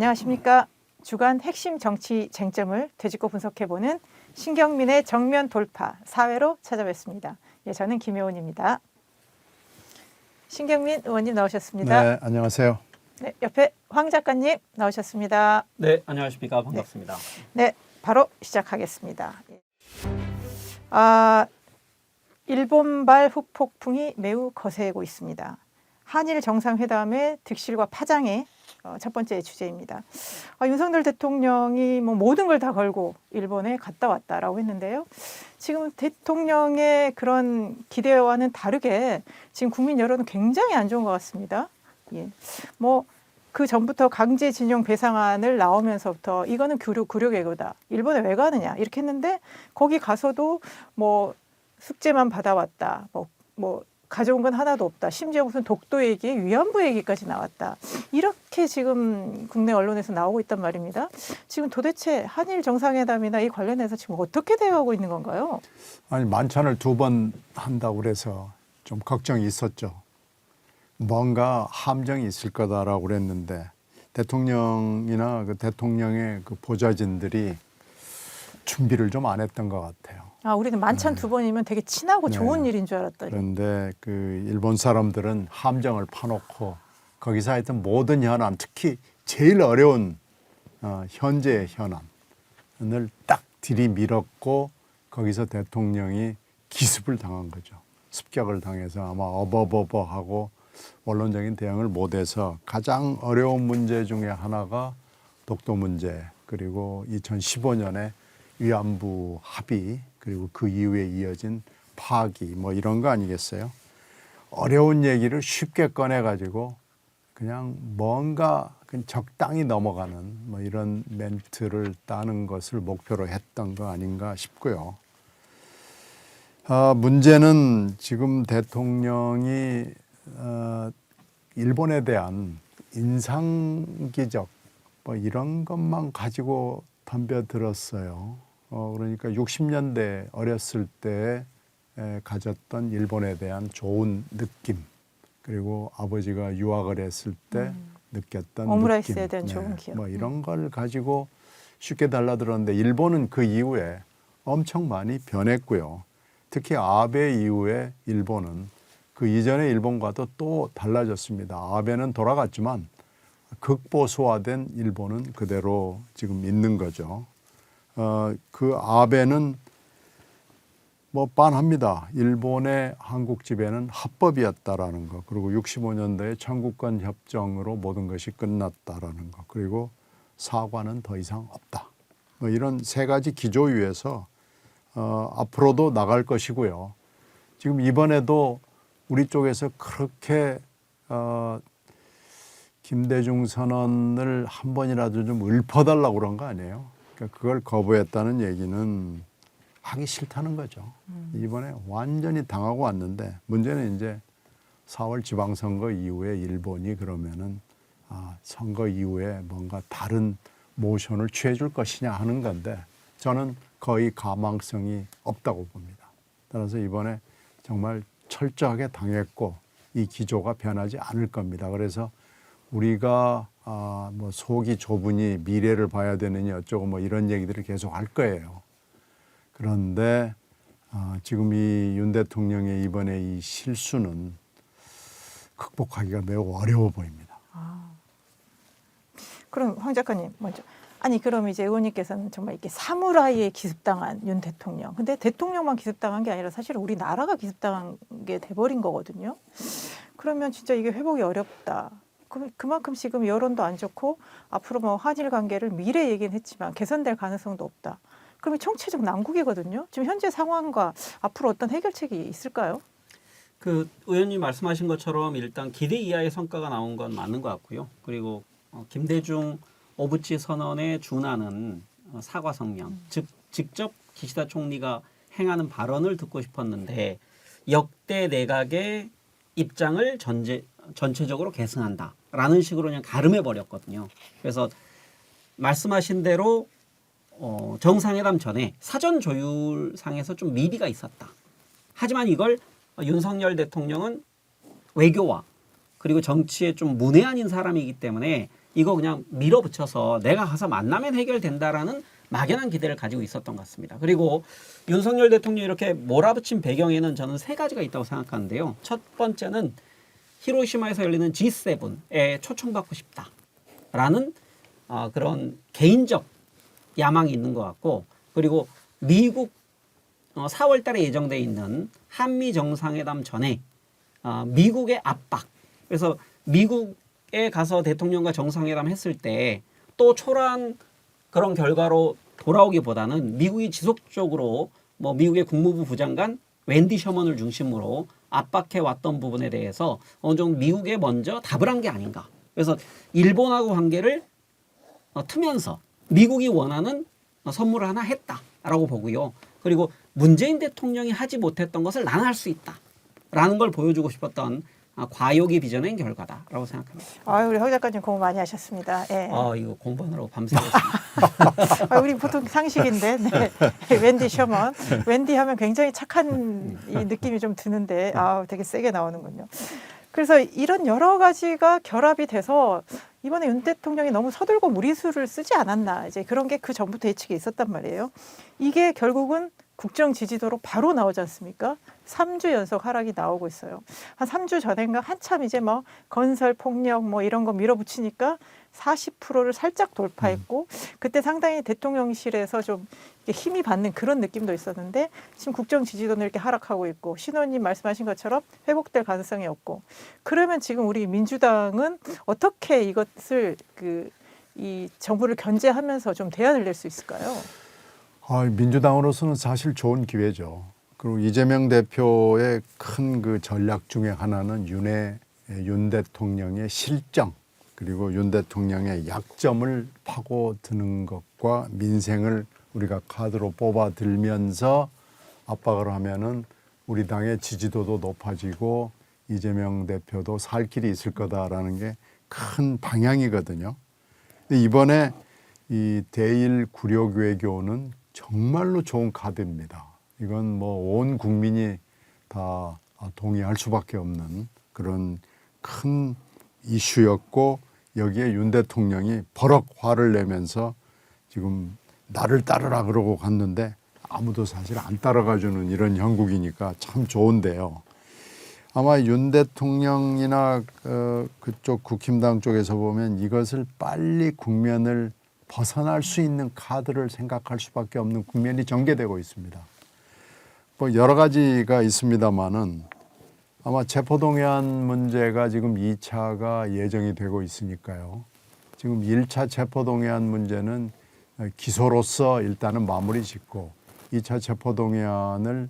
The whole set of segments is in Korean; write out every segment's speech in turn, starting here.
안녕하십니까. 주간 핵심 정치 쟁점을 되짚고 분석해보는 신경민의 정면 돌파 4회로 찾아뵙습니다. 예, 저는 김효은입니다. 신경민 의원님 나오셨습니다. 네, 안녕하세요. 네, 옆에 황 작가님 나오셨습니다. 네, 안녕하십니까. 반갑습니다. 네, 바로 시작하겠습니다. 일본발 후폭풍이 매우 거세고 있습니다. 한일 정상회담의 득실과 파장의 첫 번째 주제입니다. 윤석열 대통령이 모든 걸 다 걸고 일본에 갔다 왔다라고 했는데요. 지금 대통령의 그런 기대와는 다르게 지금 국민 여론은 굉장히 안 좋은 것 같습니다. 예. 그 전부터 강제징용 배상안을 나오면서부터 이거는 굴욕외교다. 일본에 왜 가느냐 이렇게 했는데 거기 가서도 숙제만 받아왔다. 가져온 건 하나도 없다. 심지어 무슨 독도 얘기, 위안부 얘기까지 나왔다. 이렇게 지금 국내 언론에서 나오고 있단 말입니다. 지금 도대체 한일 정상회담이나 이 관련해서 지금 어떻게 대응하고 있는 건가요? 아니, 만찬을 2번 한다고 그래서 좀 걱정이 있었죠. 뭔가 함정이 있을 거다라고 그랬는데 대통령이나 그 대통령의 그 보좌진들이 준비를 좀 안 했던 것 같아요. 우리는 만찬 2번이면 되게 친하고 네. 좋은 일인 줄 알았더니. 그런데 그 일본 사람들은 함정을 파놓고 거기서 하여튼 모든 현안, 특히 제일 어려운 현재의 현안을 딱 들이밀었고 거기서 대통령이 기습을 당한 거죠. 습격을 당해서 아마 어버버버하고 원론적인 대응을 못해서 가장 어려운 문제 중에 하나가 독도 문제, 그리고 2015년에 위안부 합의, 그리고 그 이후에 이어진 파기 이런 거 아니겠어요? 어려운 얘기를 쉽게 꺼내가지고 그냥 뭔가 적당히 넘어가는 이런 멘트를 따는 것을 목표로 했던 거 아닌가 싶고요. 문제는 지금 대통령이 일본에 대한 인상기적 이런 것만 가지고 덤벼들었어요. 그러니까 60년대 어렸을 때 가졌던 일본에 대한 좋은 느낌, 그리고 아버지가 유학을 했을 때 느꼈던 오므라이스에 느낌, 대한 좋은 기억. 이런 걸 가지고 쉽게 달라들었는데 일본은 그 이후에 엄청 많이 변했고요. 특히 아베 이후에 일본은 그 이전의 일본과도 또 달라졌습니다. 아베는 돌아갔지만 극보수화된 일본은 그대로 지금 있는 거죠. 그 아베는 빤합니다. 일본의 한국 지배는 합법이었다라는 거, 그리고 65년도에 청구권 협정으로 모든 것이 끝났다라는 거, 그리고 사과는 더 이상 없다. 이런 3가지 기조 위에서 앞으로도 나갈 것이고요. 지금 이번에도 우리 쪽에서 그렇게 김대중 선언을 한 번이라도 좀 읊어달라고 그런 거 아니에요? 그러니까 그걸 거부했다는 얘기는 하기 싫다는 거죠. 이번에 완전히 당하고 왔는데 문제는 이제 4월 지방선거 이후에 일본이 그러면은 선거 이후에 뭔가 다른 모션을 취해 줄 것이냐 하는 건데 저는 거의 가망성이 없다고 봅니다. 따라서 이번에 정말 철저하게 당했고 이 기조가 변하지 않을 겁니다. 그래서 우리가 속이 좁으니 미래를 봐야 되느니 어쩌고 이런 얘기들을 계속 할 거예요. 그런데 지금 이 윤 대통령의 이번에 이 실수는 극복하기가 매우 어려워 보입니다. 그럼 황 작가님 먼저. 그럼 이제 의원님께서는 정말 이렇게 사무라이에 기습당한 윤 대통령. 근데 대통령만 기습당한 게 아니라 사실 우리나라가 기습당한 게 돼버린 거거든요. 그러면 진짜 이게 회복이 어렵다. 그만큼 지금 여론도 안 좋고 앞으로 한일 관계를 미래 얘기는 했지만 개선될 가능성도 없다. 그러면 총체적 난국이거든요. 지금 현재 상황과 앞으로 어떤 해결책이 있을까요? 그 의원님 말씀하신 것처럼 일단 기대 이하의 성과가 나온 건 맞는 것 같고요. 그리고 김대중 오부치 선언에 준하는 사과 성명, 즉 직접 기시다 총리가 행하는 발언을 듣고 싶었는데 역대 내각의 입장을 전체적으로 계승한다라는 식으로 그냥 가름해 버렸거든요. 그래서 말씀하신 대로 정상회담 전에 사전 조율상에서 좀 미비가 있었다. 하지만 이걸 윤석열 대통령은 외교와 그리고 정치에 좀 문외한인 사람이기 때문에 이거 그냥 밀어붙여서 내가 가서 만나면 해결된다라는 막연한 기대를 가지고 있었던 것 같습니다. 그리고 윤석열 대통령이 이렇게 몰아붙인 배경에는 저는 세 가지가 있다고 생각하는데요. 첫 번째는 히로시마에서 열리는 G7에 초청받고 싶다라는 그런 개인적 야망이 있는 것 같고, 그리고 미국 4월 달에 예정돼 있는 한미 정상회담 전에 미국의 압박, 그래서 미국에 가서 대통령과 정상회담 했을 때 또 초라한 그런 결과로 돌아오기보다는 미국이 지속적으로 뭐 미국의 국무부 부장관 웬디 셔먼을 중심으로 압박해 왔던 부분에 대해서 어느 정도 미국에 먼저 답을 한 게 아닌가. 그래서 일본하고 관계를 트면서 미국이 원하는 선물을 하나 했다라고 보고요. 그리고 문재인 대통령이 하지 못했던 것을 나는 할 수 있다라는 걸 보여주고 싶었던 과욕의 비전의 결과다라고 생각합니다. 우리 허 작가님 공부 많이 하셨습니다. 예. 이거 공부하느라고 밤새웠습니다. 우리 보통 상식인데, 네. 웬디 셔먼. 웬디 하면 굉장히 착한 이 느낌이 좀 드는데, 되게 세게 나오는군요. 그래서 이런 여러 가지가 결합이 돼서 이번에 윤 대통령이 너무 서둘고 무리수를 쓰지 않았나. 이제 그런 게 그 전부터 예측이 있었단 말이에요. 이게 결국은 국정 지지도로 바로 나오지 않습니까? 3주 연속 하락이 나오고 있어요. 한 3주 전인가 한참 이제 뭐 건설 폭력 뭐 이런 거 밀어붙이니까 40%를 살짝 돌파했고, 그때 상당히 대통령실에서 좀 힘이 받는 그런 느낌도 있었는데, 지금 국정 지지도는 이렇게 하락하고 있고, 신원님 말씀하신 것처럼 회복될 가능성이 없고, 그러면 지금 우리 민주당은 어떻게 이것을 이 정부를 견제하면서 좀 대안을 낼 수 있을까요? 민주당으로서는 사실 좋은 기회죠. 그리고 이재명 대표의 큰 그 전략 중에 하나는 윤 대통령의 실정, 그리고 윤 대통령의 약점을 파고드는 것과 민생을 우리가 카드로 뽑아들면서 압박을 하면은 우리 당의 지지도도 높아지고 이재명 대표도 살 길이 있을 거다라는 게 큰 방향이거든요. 근데 이번에 이 대일 굴욕 외교는 정말로 좋은 카드입니다. 이건 뭐 온 국민이 다 동의할 수밖에 없는 그런 큰 이슈였고, 여기에 윤 대통령이 버럭 화를 내면서 지금 나를 따르라 그러고 갔는데 아무도 사실 안 따라가주는 이런 형국이니까 참 좋은데요. 아마 윤 대통령이나 그쪽 국힘당 쪽에서 보면 이것을 빨리 국면을 벗어날 수 있는 카드를 생각할 수밖에 없는 국면이 전개되고 있습니다. 뭐 여러 가지가 있습니다만은 아마 체포동의안 문제가 지금 2차가 예정이 되고 있으니까요. 지금 1차 체포동의안 문제는 기소로서 일단은 마무리 짓고 2차 체포동의안을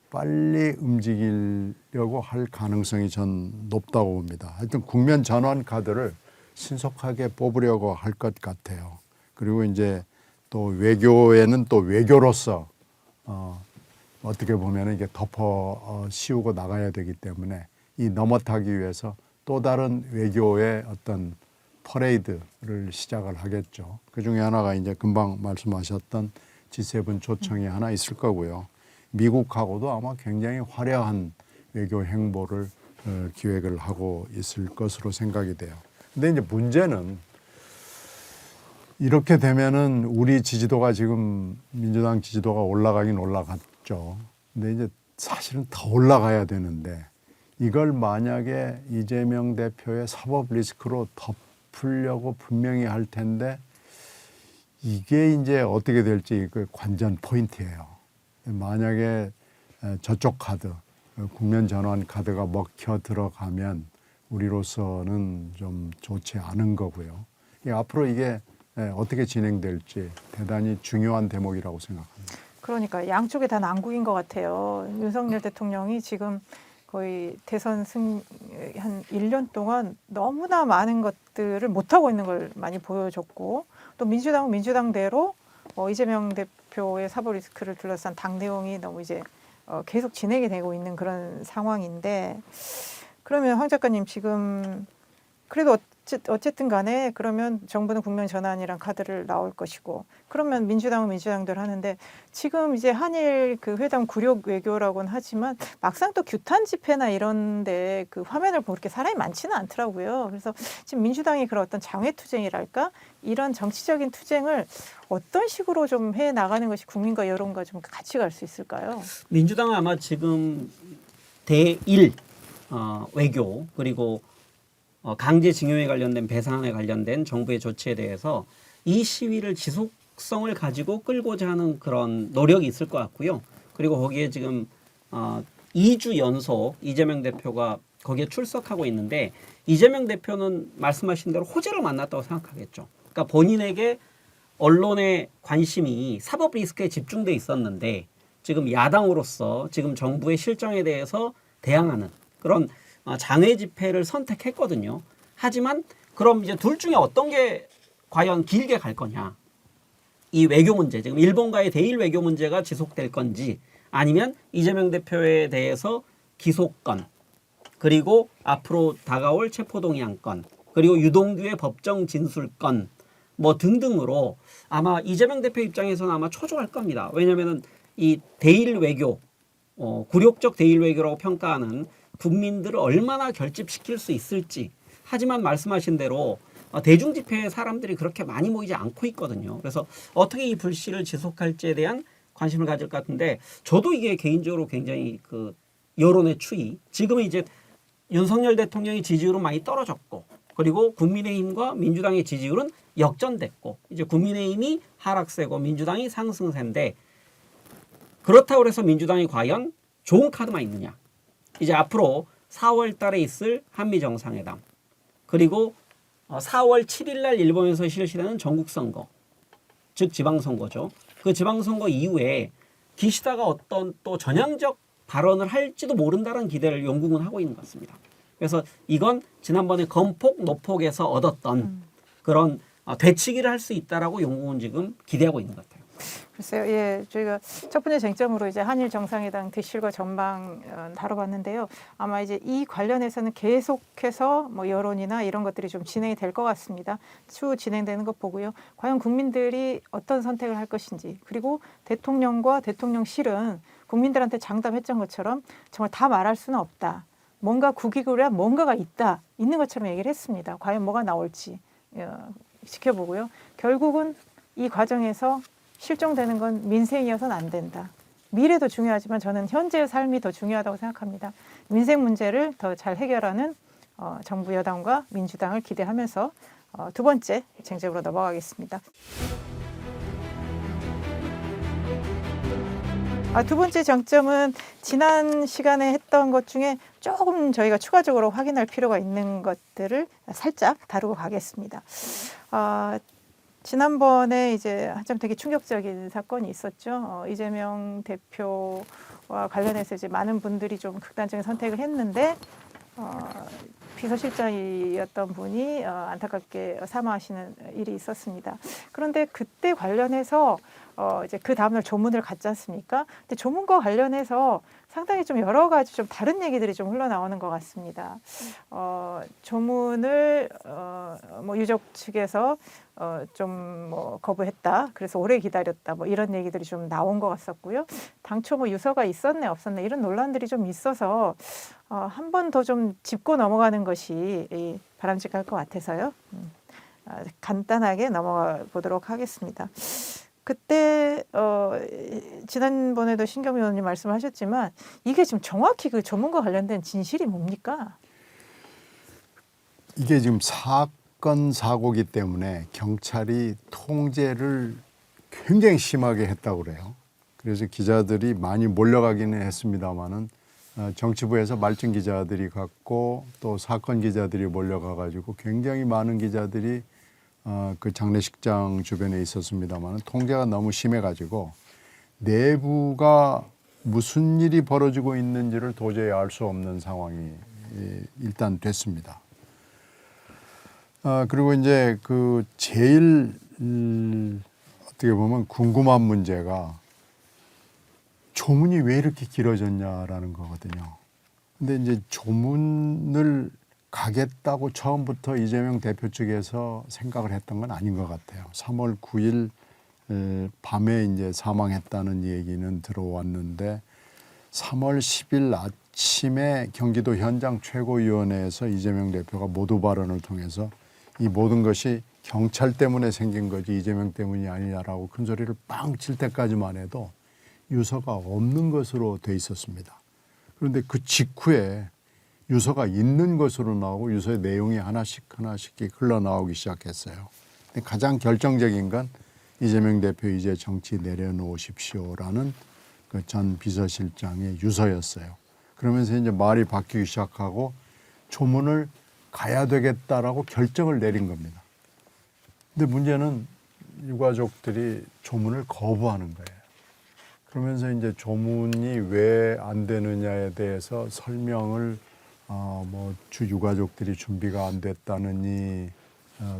빨리 움직이려고 할 가능성이 전 높다고 봅니다. 하여튼 국면 전환 카드를 신속하게 뽑으려고 할 것 같아요. 그리고 이제 또 외교에는 또 외교로서 어떻게 보면 이게 덮어 씌우고 나가야 되기 때문에 이 넘어타기 위해서 또 다른 외교의 어떤 퍼레이드를 시작을 하겠죠. 그 중에 하나가 이제 금방 말씀하셨던 G7 초청이 하나 있을 거고요. 미국하고도 아마 굉장히 화려한 외교 행보를 기획을 하고 있을 것으로 생각이 돼요. 근데 이제 문제는 이렇게 되면은 우리 지지도가 지금 민주당 지지도가 올라가긴 올라갔죠. 근데 이제 사실은 더 올라가야 되는데 이걸 만약에 이재명 대표의 사법 리스크로 덮으려고 분명히 할 텐데 이게 이제 어떻게 될지 그 관전 포인트예요. 만약에 저쪽 카드, 국면 전환 카드가 먹혀 들어가면 우리로서는 좀 좋지 않은 거고요. 앞으로 이게 어떻게 진행될지 대단히 중요한 대목이라고 생각합니다. 그러니까 양쪽이 다 난국인 것 같아요. 윤석열 대통령이 지금 거의 대선 한 1년 동안 너무나 많은 것들을 못하고 있는 걸 많이 보여줬고, 또 민주당은 민주당대로 이재명 대표의 사법 리스크를 둘러싼 당 내용이 너무 이제 계속 진행이 되고 있는 그런 상황인데, 그러면 황 작가님 지금 그래도 어쨌든 간에 그러면 정부는 국면 전환이란 카드를 나올 것이고 그러면 민주당은 민주당대로 하는데 지금 이제 한일 그 회담 굴욕 외교라고는 하지만 막상 또 규탄 집회나 이런데 그 화면을 보고 그렇게 사람이 많지는 않더라고요. 그래서 지금 민주당이 그런 어떤 장외 투쟁이랄까 이런 정치적인 투쟁을 어떤 식으로 좀 해 나가는 것이 국민과 여론과 좀 같이 갈 수 있을까요? 민주당은 아마 지금 대일 외교 그리고 강제징용에 관련된 배상에 관련된 정부의 조치에 대해서 이 시위를 지속성을 가지고 끌고자 하는 그런 노력이 있을 것 같고요. 그리고 거기에 지금 2주 연속 이재명 대표가 거기에 출석하고 있는데 이재명 대표는 말씀하신 대로 호재를 만났다고 생각하겠죠. 그러니까 본인에게 언론의 관심이 사법 리스크에 집중돼 있었는데 지금 야당으로서 지금 정부의 실정에 대해서 대항하는 그런 장외 집회를 선택했거든요. 하지만 그럼 이제 둘 중에 어떤 게 과연 길게 갈 거냐. 이 외교 문제, 지금 일본과의 대일 외교 문제가 지속될 건지 아니면 이재명 대표에 대해서 기소권 그리고 앞으로 다가올 체포동의안건 그리고 유동규의 법정 진술권 뭐 등등으로 아마 이재명 대표 입장에서는 아마 초조할 겁니다. 왜냐하면 이 대일 외교, 굴욕적 대일 외교라고 평가하는 국민들을 얼마나 결집시킬 수 있을지. 하지만 말씀하신 대로 대중 집회에 사람들이 그렇게 많이 모이지 않고 있거든요. 그래서 어떻게 이 불씨를 지속할지에 대한 관심을 가질 것 같은데 저도 이게 개인적으로 굉장히 그 여론의 추이. 지금은 이제 윤석열 대통령의 지지율은 많이 떨어졌고 그리고 국민의힘과 민주당의 지지율은 역전됐고 이제 국민의힘이 하락세고 민주당이 상승세인데 그렇다고 해서 민주당이 과연 좋은 카드만 있느냐. 이제 앞으로 4월 달에 있을 한미 정상회담 그리고 4월 7일 날 일본에서 실시되는 전국선거 즉 지방선거죠. 그 지방선거 이후에 기시다가 어떤 또 전향적 발언을 할지도 모른다는 기대를 영국은 하고 있는 것 같습니다. 그래서 이건 지난번에 건폭 노폭에서 얻었던 그런 되치기를 할 수 있다라고 영국은 지금 기대하고 있는 것 같아요. 글쎄요, 예, 저희가 첫 번째 쟁점으로 이제 한일 정상회담 득실과 전망 다뤄봤는데요. 아마 이제 이 관련해서는 계속해서 뭐 여론이나 이런 것들이 좀 진행이 될 것 같습니다. 추후 진행되는 것 보고요. 과연 국민들이 어떤 선택을 할 것인지 그리고 대통령과 대통령실은 국민들한테 장담했던 것처럼 정말 다 말할 수는 없다. 뭔가 국익을 위한 뭔가가 있는 것처럼 얘기를 했습니다. 과연 뭐가 나올지 지켜보고요. 결국은 이 과정에서 실종되는 건 민생이어서는 안 된다. 미래도 중요하지만 저는 현재의 삶이 더 중요하다고 생각합니다. 민생 문제를 더 잘 해결하는 정부 여당과 민주당을 기대하면서 두 번째 쟁점으로 넘어가겠습니다. 두 번째 쟁점은 지난 시간에 했던 것 중에 조금 저희가 추가적으로 확인할 필요가 있는 것들을 살짝 다루고 가겠습니다. 지난번에 이제 한참 되게 충격적인 사건이 있었죠. 이재명 대표와 관련해서 이제 많은 분들이 좀 극단적인 선택을 했는데 비서실장이었던 분이 안타깝게 사망하시는 일이 있었습니다. 그런데 그때 관련해서 이제 그 다음날 조문을 갔지 않습니까? 근데 조문과 관련해서 상당히 좀 여러 가지 좀 다른 얘기들이 좀 흘러나오는 것 같습니다. 조문을 뭐 유족 측에서 좀 뭐 거부했다. 그래서 오래 기다렸다. 뭐 이런 얘기들이 좀 나온 것 같았고요. 당초 뭐 유서가 있었네 없었네 이런 논란들이 좀 있어서 한 번 더 좀 짚고 넘어가는 것이 바람직할 것 같아서요. 간단하게 넘어가 보도록 하겠습니다. 그때 지난번에도 신경미 의원님 말씀하셨지만 이게 지금 정확히 그 조문과 관련된 진실이 뭡니까? 이게 지금 사건 사고기 때문에 경찰이 통제를 굉장히 심하게 했다고 그래요. 그래서 기자들이 많이 몰려가기는 했습니다마는 정치부에서 말진 기자들이 갔고 또 사건 기자들이 몰려가가지고 굉장히 많은 기자들이 그 장례식장 주변에 있었습니다만 통제가 너무 심해가지고 내부가 무슨 일이 벌어지고 있는지를 도저히 알 수 없는 상황이 일단 됐습니다. 그리고 이제 그 제일 어떻게 보면 궁금한 문제가 조문이 왜 이렇게 길어졌냐라는 거거든요. 근데 이제 조문을 가겠다고 처음부터 이재명 대표 측에서 생각을 했던 건 아닌 것 같아요. 3월 9일 밤에 이제 사망했다는 얘기는 들어왔는데 3월 10일 아침에 경기도 현장 최고위원회에서 이재명 대표가 모두 발언을 통해서 이 모든 것이 경찰 때문에 생긴 거지 이재명 때문이 아니냐라고 큰 소리를 빵 칠 때까지만 해도 유서가 없는 것으로 돼 있었습니다. 그런데 그 직후에 유서가 있는 것으로 나오고 유서의 내용이 하나씩 흘러나오기 시작했어요. 근데 가장 결정적인 건 이재명 대표 이제 정치 내려놓으십시오라는 그 전 비서실장의 유서였어요. 그러면서 이제 말이 바뀌기 시작하고 조문을 가야 되겠다라고 결정을 내린 겁니다. 근데 문제는 유가족들이 조문을 거부하는 거예요. 그러면서 이제 조문이 왜 안 되느냐에 대해서 설명을 주 유가족들이 준비가 안 됐다느니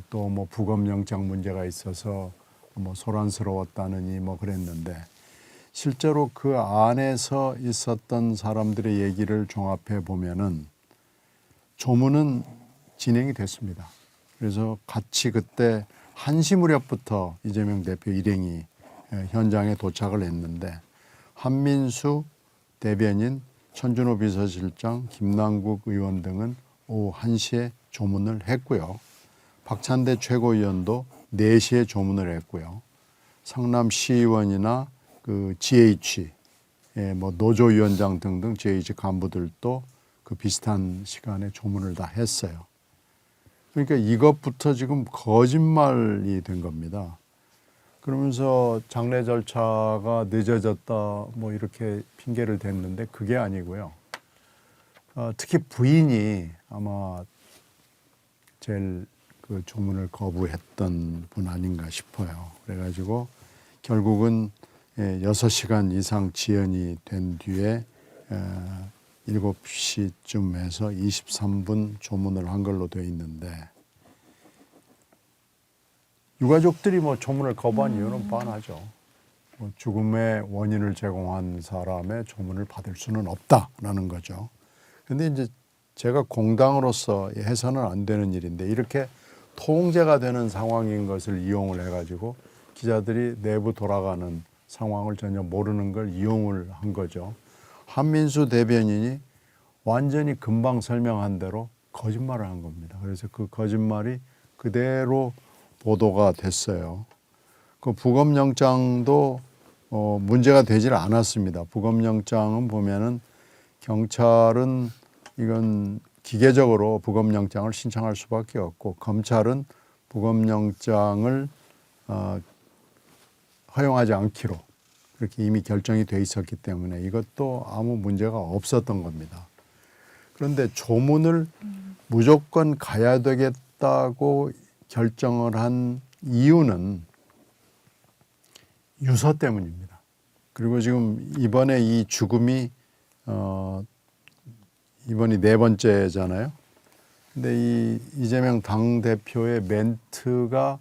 또 뭐 부검영장 문제가 있어서 소란스러웠다느니 그랬는데 실제로 그 안에서 있었던 사람들의 얘기를 종합해 보면은 조문은 진행이 됐습니다. 그래서 같이 그때 1시 무렵부터 이재명 대표 일행이 현장에 도착을 했는데 한민수 대변인, 천준호 비서실장, 김남국 의원 등은 오후 1시에 조문을 했고요. 박찬대 최고위원도 4시에 조문을 했고요. 성남시의원이나 그 GH, 노조위원장 등등 GH 간부들도 그 비슷한 시간에 조문을 다 했어요. 그러니까 이것부터 지금 거짓말이 된 겁니다. 그러면서 장례 절차가 늦어졌다 이렇게 핑계를 댔는데 그게 아니고요. 특히 부인이 아마 제일 그 조문을 거부했던 분 아닌가 싶어요. 그래가지고 결국은 6시간 이상 지연이 된 뒤에 7시쯤 해서 23분 조문을 한 걸로 되어 있는데 유가족들이 조문을 거부한 이유는 뻔하죠. 죽음의 원인을 제공한 사람의 조문을 받을 수는 없다라는 거죠. 그런데 이제 제가 공당으로서 해서는 안 되는 일인데 이렇게 통제가 되는 상황인 것을 이용을 해가지고 기자들이 내부 돌아가는 상황을 전혀 모르는 걸 이용을 한 거죠. 한민수 대변인이 완전히 금방 설명한 대로 거짓말을 한 겁니다. 그래서 그 거짓말이 그대로 보도가 됐어요. 그 부검영장도 문제가 되질 않았습니다. 부검영장은 보면은 경찰은 이건 기계적으로 부검영장을 신청할 수밖에 없고 검찰은 부검영장을 허용하지 않기로 그렇게 이미 결정이 돼 있었기 때문에 이것도 아무 문제가 없었던 겁니다. 그런데 조문을 무조건 가야 되겠다고 결정을 한 이유는 유서 때문입니다. 그리고 지금 이번에 이 죽음이 이번이 4번째잖아요. 근데 이 이재명 당대표의 멘트가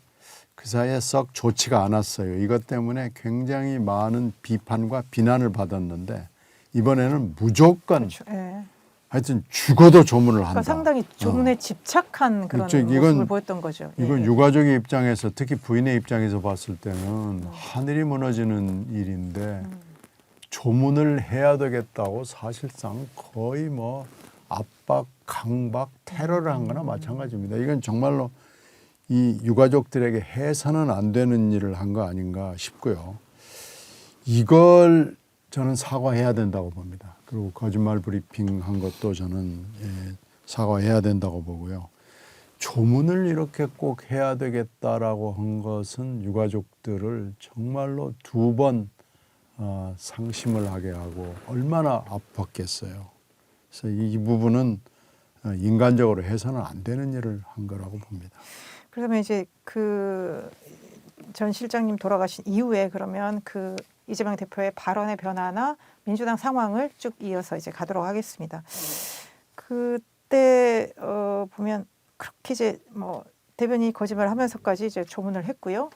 그 사이에 썩 좋지가 않았어요. 이것 때문에 굉장히 많은 비판과 비난을 받았는데 이번에는 무조건 그렇죠. 예. 하여튼 죽어도 조문을 한다. 그러니까 상당히 조문에 집착한 그런 이건- 모습을 보였던 거죠. 이건 예. 유가족의 입장에서 특히 부인의 입장에서 봤을 때는 하늘이 무너지는 일인데 조문을 해야 되겠다고 사실상 거의 압박, 강박, 테러를 한 거나 마찬가지입니다. 이건 정말로 이 유가족들에게 해서는 안 되는 일을 한 거 아닌가 싶고요. 이걸 저는 사과해야 된다고 봅니다. 그리고 거짓말 브리핑한 것도 저는 사과해야 된다고 보고요. 조문을 이렇게 꼭 해야 되겠다라고 한 것은 유가족들을 정말로 2번 상심을 하게 하고 얼마나 아팠겠어요. 그래서 이 부분은 인간적으로 해서는 안 되는 일을 한 거라고 봅니다. 그러면 이제 그 전 실장님 돌아가신 이후에 그러면 그 이재명 대표의 발언의 변화나 민주당 상황을 쭉 이어서 이제 가도록 하겠습니다. 그때 보면 그렇게 이제 대변인이 거짓말하면서까지 이제 조문을 했고요.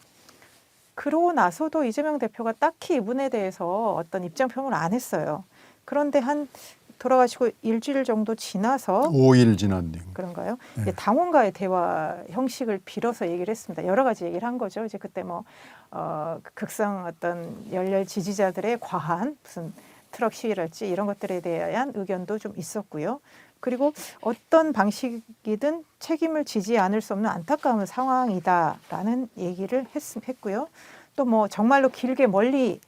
그러고 나서도 이재명 대표가 딱히 이분에 대해서 어떤 입장 표명을 안 했어요. 그런데 한 돌아가시고 일주일 정도 지나서 5일 지난 뒤. 그런가요? 네. 이제 당원과의 대화 형식을 빌어서 얘기를 했습니다. 여러 가지 얘기를 한 거죠. 이제 그때 뭐 극성 어떤 열렬 지지자들의 과한 무슨 트럭 시위랄지 이런 것들에 대한 의견도 좀 있었고요. 그리고 어떤 방식이든 책임을 지지 않을 수 없는 안타까운 상황이다라는 얘기를 했고요. 또 뭐 정말로 길게 멀리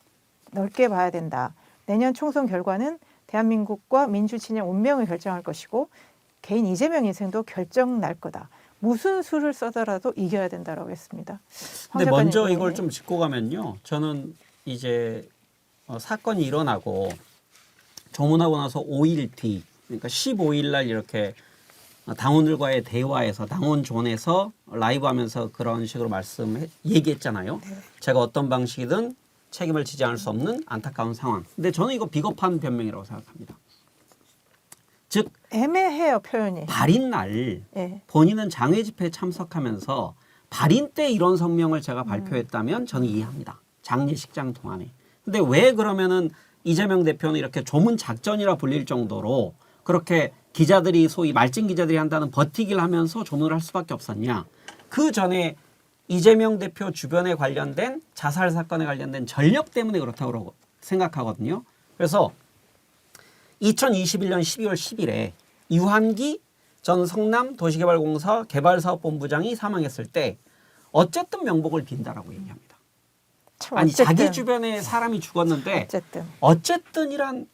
넓게 봐야 된다. 내년 총선 결과는 대한민국과 민주 진영 운명을 결정할 것이고 개인 이재명 인생도 결정 날 거다. 무슨 수를 써더라도 이겨야 된다라고 했습니다. 황 근데 작가님 먼저 의견이. 이걸 좀 짚고 가면요. 저는 이제 사건이 일어나고 조문하고 나서 5일 뒤, 그러니까 15일 날 이렇게 당원들과의 대화에서 당원존에서 라이브하면서 그런 식으로 얘기했잖아요. 네. 제가 어떤 방식이든 책임을 지지 않을 수 없는 안타까운 상황. 근데 저는 이거 비겁한 변명이라고 생각합니다. 즉 애매해요 표현이. 발인 날 예. 본인은 장외 집회에 참석하면서 발인 때 이런 성명을 제가 발표했다면 저는 이해합니다. 장례식장 동안에. 근데 왜 그러면은 이재명 대표는 이렇게 조문 작전이라 불릴 정도로 그렇게 기자들이 소위 말진 기자들이 한다는 버티기를 하면서 조문을 할 수밖에 없었냐. 그 전에 이재명 대표 주변에 관련된 자살 사건에 관련된 전력 때문에 그렇다고 생각하거든요. 그래서 2021년 12월 10일에 유한기 전 성남 도시개발공사 개발사업본부장이 사망했을 때 어쨌든 명복을 빈다라고 얘기합니다. 참 아니 어쨌든, 자기 주변에 사람이 죽었는데 어쨌든이란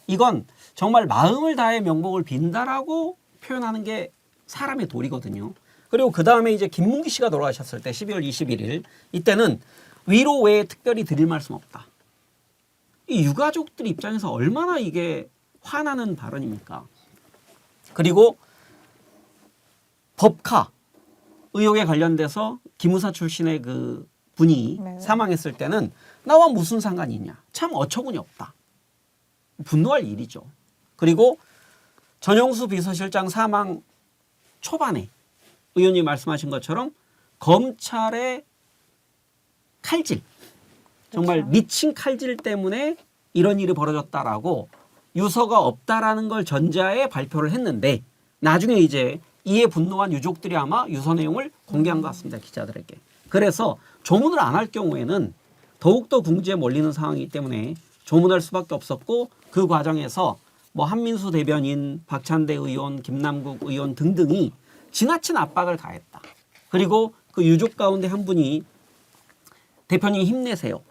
이건 정말 마음을 다해 명복을 빈다라고 표현하는 게 사람의 도리거든요. 그리고 그 다음에 이제 김문기 씨가 돌아가셨을 때 12월 21일 이때는 위로 외에 특별히 드릴 말씀 없다. 이 유가족들 입장에서 얼마나 이게 화나는 발언입니까? 그리고 법카 의혹에 관련돼서 기무사 출신의 그 분이 네. 사망했을 때는 나와 무슨 상관이 있냐. 참 어처구니 없다. 분노할 일이죠. 그리고 전용수 비서실장 사망 초반에 의원님 말씀하신 것처럼 검찰의 칼질, 정말 그렇죠. 미친 칼질 때문에 이런 일이 벌어졌다라고 유서가 없다라는 걸 전제하에 발표를 했는데 나중에 이제 이에 분노한 유족들이 아마 유서 내용을 공개한 것 같습니다. 기자들에게. 그래서 조문을 안 할 경우에는 더욱더 궁지에 몰리는 상황이기 때문에 조문할 수밖에 없었고 그 과정에서 뭐 한민수 대변인, 박찬대 의원, 김남국 의원 등등이 지나친 압박을 가했다. 그리고 그 유족 가운데 한 분이 대표님 힘내세요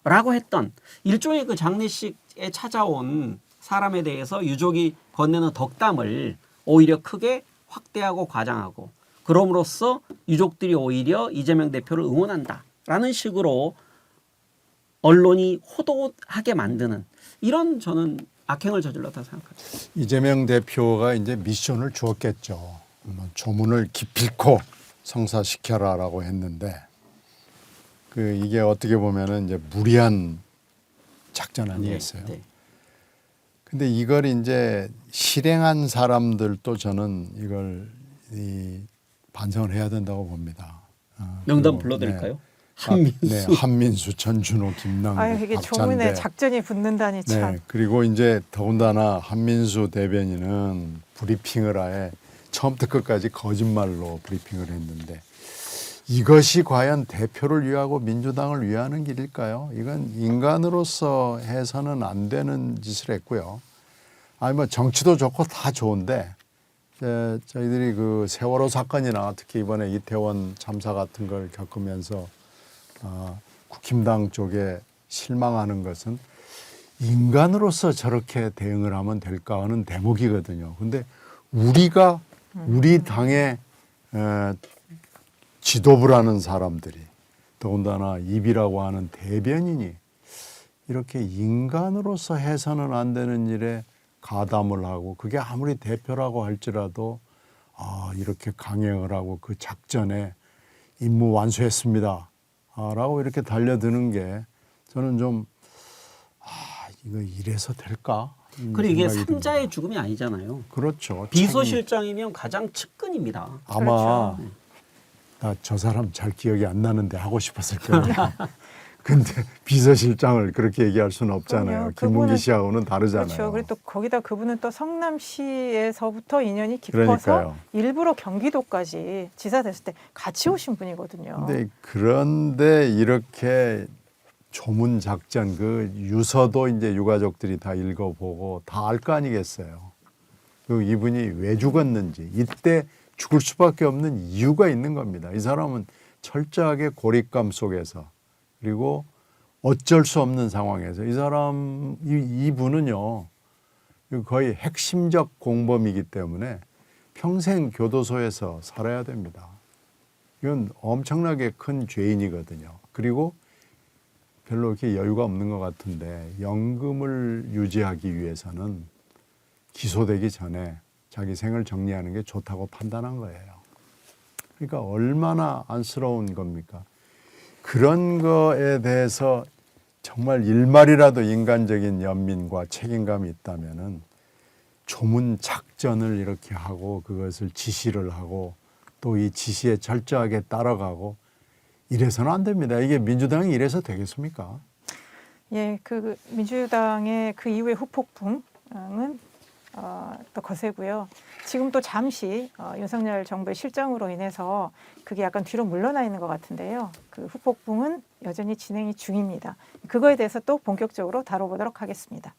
라고 했던 일종의 그 장례식에 찾아온 사람에 대해서 유족이 건네는 덕담을 오히려 크게 확대하고 과장하고 그럼으로써 유족들이 오히려 이재명 대표를 응원한다라는 식으로 언론이 호도하게 만드는 이런 저는 악행을 저질렀다 생각합니다. 이재명 대표가 이제 미션을 주었겠죠. 조문을 기필코 성사시켜라라고 했는데 그 이게 어떻게 보면은 이제 무리한 작전 아니겠어요. 네. 근데 이걸 이제 실행한 사람들도 저는 이걸 반성을 해야 된다고 봅니다. 명단 그리고, 불러드릴까요? 네. 한민수. 한민수, 전준호, 김남국, 아유 이게 박찬대. 조문에 작전이 붙는다니 참. 네, 그리고 이제 더군다나 한민수 대변인은 브리핑을 아예 처음부터 끝까지 거짓말로 브리핑을 했는데 이것이 과연 대표를 위하고 민주당을 위하는 길일까요? 이건 인간으로서 해서는 안 되는 짓을 했고요. 아니 뭐 정치도 좋고 다 좋은데 저희들이 그 세월호 사건이나 특히 이번에 이태원 참사 같은 걸 겪으면서 국힘당 쪽에 실망하는 것은 인간으로서 저렇게 대응을 하면 될까 하는 대목이거든요. 근데 우리가 우리 당의 지도부를 하는 사람들이 더군다나 입이라고 하는 대변인이 이렇게 인간으로서 해서는 안 되는 일에 가담을 하고 그게 아무리 대표라고 할지라도 이렇게 강행을 하고 그 작전에 임무 완수했습니다. 라고 이렇게 달려드는 게 저는 좀 이거 이래서 될까? 그리고 이게 생각이 삼자의 듭니다. 죽음이 아니잖아요. 그렇죠. 비서실장이면 가장 측근입니다. 아마 그렇죠. 나 저 사람 잘 기억이 안 나는데 하고 싶었을 거예요. 근데 비서실장을 그렇게 얘기할 수는 없잖아요. 그럼요. 김문기 그분은- 씨하고는 다르잖아요. 그렇죠. 그리고 또 거기다 그분은 또 성남시에서부터 인연이 깊어서 그러니까요. 일부러 경기도까지 지사 됐을 때 같이 오신 분이거든요. 그런데 이렇게 조문 작전 그 유서도 이제 유가족들이 다 읽어보고 다 알 거 아니겠어요. 그 이분이 왜 죽었는지 이때 죽을 수밖에 없는 이유가 있는 겁니다. 이 사람은 철저하게 고립감 속에서 그리고 어쩔 수 없는 상황에서 이 사람 이분은요 거의 핵심적 공범이기 때문에 평생 교도소에서 살아야 됩니다. 이건 엄청나게 큰 죄인이거든요. 그리고 별로 이렇게 여유가 없는 것 같은데 연금을 유지하기 위해서는 기소되기 전에 자기 생을 정리하는 게 좋다고 판단한 거예요. 그러니까 얼마나 안쓰러운 겁니까? 그런 거에 대해서 정말 일말이라도 인간적인 연민과 책임감이 있다면은 조문 작전을 이렇게 하고 그것을 지시를 하고 또 이 지시에 철저하게 따라가고 이래서는 안 됩니다. 이게 민주당이 이래서 되겠습니까? 예, 그 민주당의 그 이후의 후폭풍은 또 거세고요. 지금 또 잠시 윤석열 정부의 실정으로 인해서 그게 약간 뒤로 물러나 있는 것 같은데요. 그 후폭풍은 여전히 진행이 중입니다. 그거에 대해서 또 본격적으로 다뤄보도록 하겠습니다.